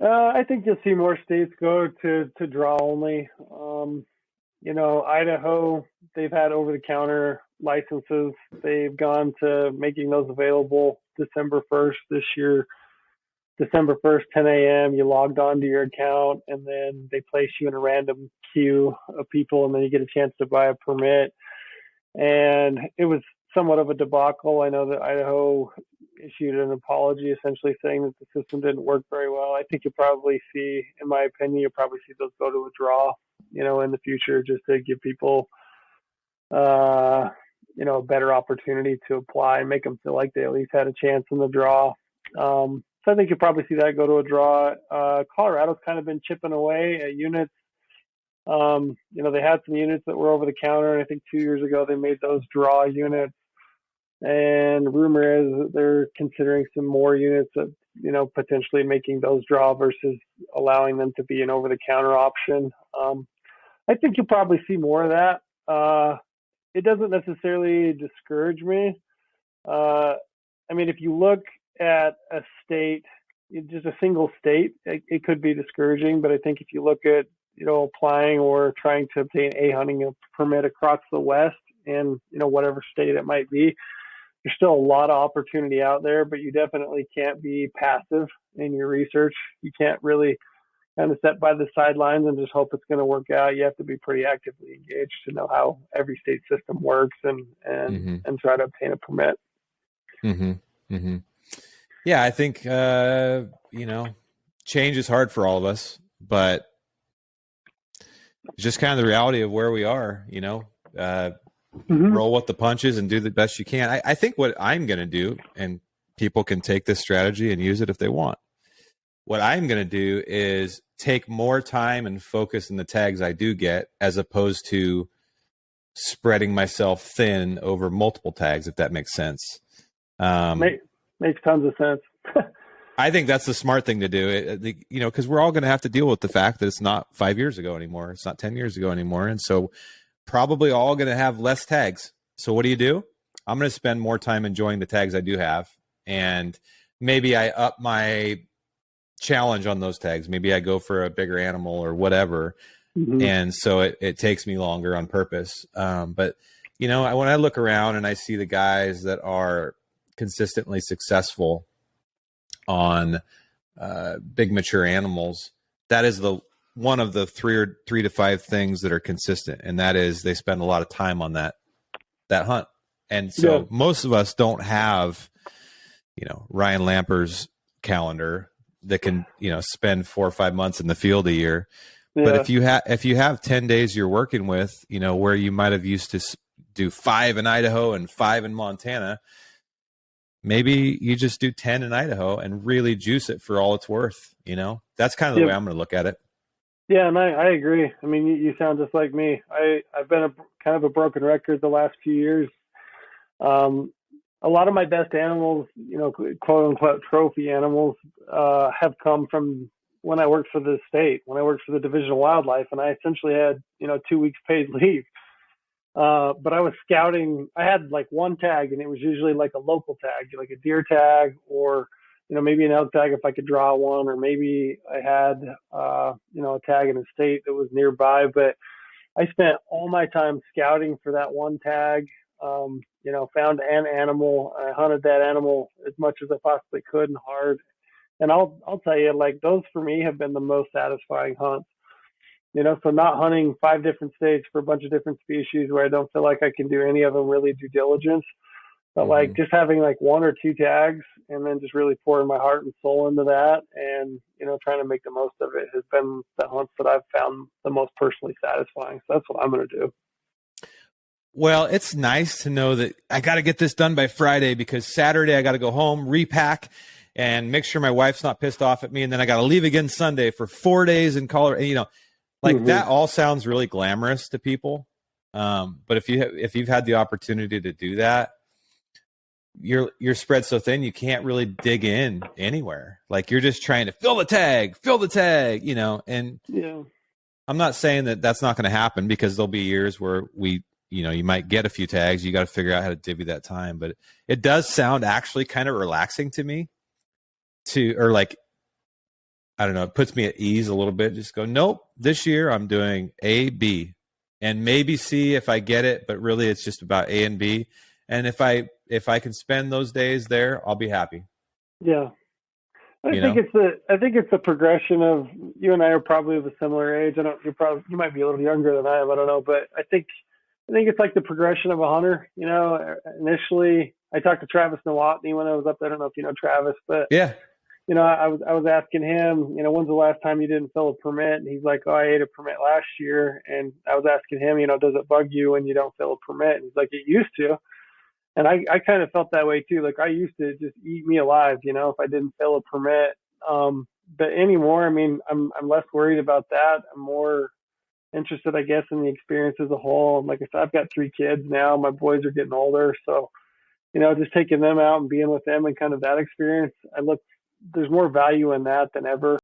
I think you'll see more states go to draw only. Idaho, they've had over-the-counter licenses. They've gone to making those available December 1st this year. December 1st, 10 a.m., you logged on to your account, and then they place you in a random queue of people, and then you get a chance to buy a permit. And it was somewhat of a debacle. I know that Idaho issued an apology essentially saying that the system didn't work very well. I think you'll probably see, in my opinion, you'll probably see those go to a draw, in the future, just to give people, a better opportunity to apply and make them feel like they at least had a chance in the draw. So I think you'll probably see that go to a draw. Colorado's kind of been chipping away at units. They had some units that were over the counter, and I think 2 years ago they made those draw units. And rumor is that they're considering some more units of, potentially making those draw versus allowing them to be an over-the-counter option. I think you'll probably see more of that. It doesn't necessarily discourage me. If you look at a state, just a single state, it could be discouraging. But I think if you look at, applying or trying to obtain a hunting permit across the West in, whatever state it might be, there's still a lot of opportunity out there, but you definitely can't be passive in your research. You can't really kind of sit by the sidelines and just hope it's going to work out. You have to be pretty actively engaged to know how every state system works and try to obtain a permit. Mm-hmm. Mm-hmm. Yeah, I think, change is hard for all of us, but it's just kind of the reality of where we are, roll with the punches and do the best you can. I think what I'm going to do, and people can take this strategy and use it if they want. What I'm going to do is take more time and focus in the tags I do get, as opposed to spreading myself thin over multiple tags, if that makes sense. Makes tons of sense. I think that's the smart thing to do, because we're all going to have to deal with the fact that it's not 5 years ago anymore. It's not 10 years ago anymore. And so probably all going to have less tags. So what do? I'm going to spend more time enjoying the tags I do have. And maybe I up my challenge on those tags. Maybe I go for a bigger animal or whatever. Mm-hmm. And so it takes me longer on purpose. But, when I look around and I see the guys that are consistently successful on big mature animals, that is one of the three to five things that are consistent, and that is they spend a lot of time on that hunt. And so most of us don't have Ryan Lamper's calendar that can spend 4 or 5 months in the field a year. But if you have 10 days you're working with, where you might have used to do 5 in Idaho and 5 in Montana, maybe you just do 10 in Idaho and really juice it for all it's worth. That's kind of the way I'm going to look at it. Yeah, and I agree. I mean, you sound just like me. I've been kind of a broken record the last few years. A lot of my best animals, quote unquote trophy animals, have come from when I worked for the state, when I worked for the Division of Wildlife, and I essentially had, 2 weeks paid leave. But I was scouting. I had like one tag, and it was usually like a local tag, like a deer tag, or maybe an elk tag if I could draw one, or maybe I had a tag in a state that was nearby. But I spent all my time scouting for that one tag. Found an animal. I hunted that animal as much as I possibly could and hard. And I'll tell you, like, those for me have been the most satisfying hunts. So not hunting 5 different states for a bunch of different species where I don't feel like I can do any of them really due diligence, but like just having like 1 or 2 tags and then just really pouring my heart and soul into that and, trying to make the most of it has been the hunts that I've found the most personally satisfying. So that's what I'm going to do. Well, it's nice to know that I got to get this done by Friday, because Saturday I got to go home, repack, and make sure my wife's not pissed off at me. And then I got to leave again Sunday for 4 days in Colorado. That all sounds really glamorous to people. But if you've had the opportunity to do that, you're spread so thin, you can't really dig in anywhere. Like, you're just trying to fill the tag, and I'm not saying that that's not going to happen, because there'll be years where you might get a few tags. You got to figure out how to divvy that time. But it does sound actually kind of relaxing to me I don't know, it puts me at ease a little bit. Just go, nope, this year I'm doing A, B, and maybe C if I get it, but really it's just about A and B. And if I can spend those days there, I'll be happy. Yeah. I You think know? it's the progression of, you and I are probably of a similar age. You might be a little younger than I am. I don't know, but I think it's like the progression of a hunter. Initially I talked to Travis Nowotny when I was up there. I don't know if you know Travis, but Yeah. I was asking him, when's the last time you didn't fill a permit? And he's like, oh, I ate a permit last year. And I was asking him, does it bug you when you don't fill a permit? And he's like, it used to. And I kind of felt that way too. Like I used to just eat me alive, if I didn't fill a permit. But anymore, I mean, I'm less worried about that. I'm more interested, I guess, in the experience as a whole. And like I said, I've got 3 kids now. My boys are getting older, so just taking them out and being with them and kind of that experience. There's more value in that than ever.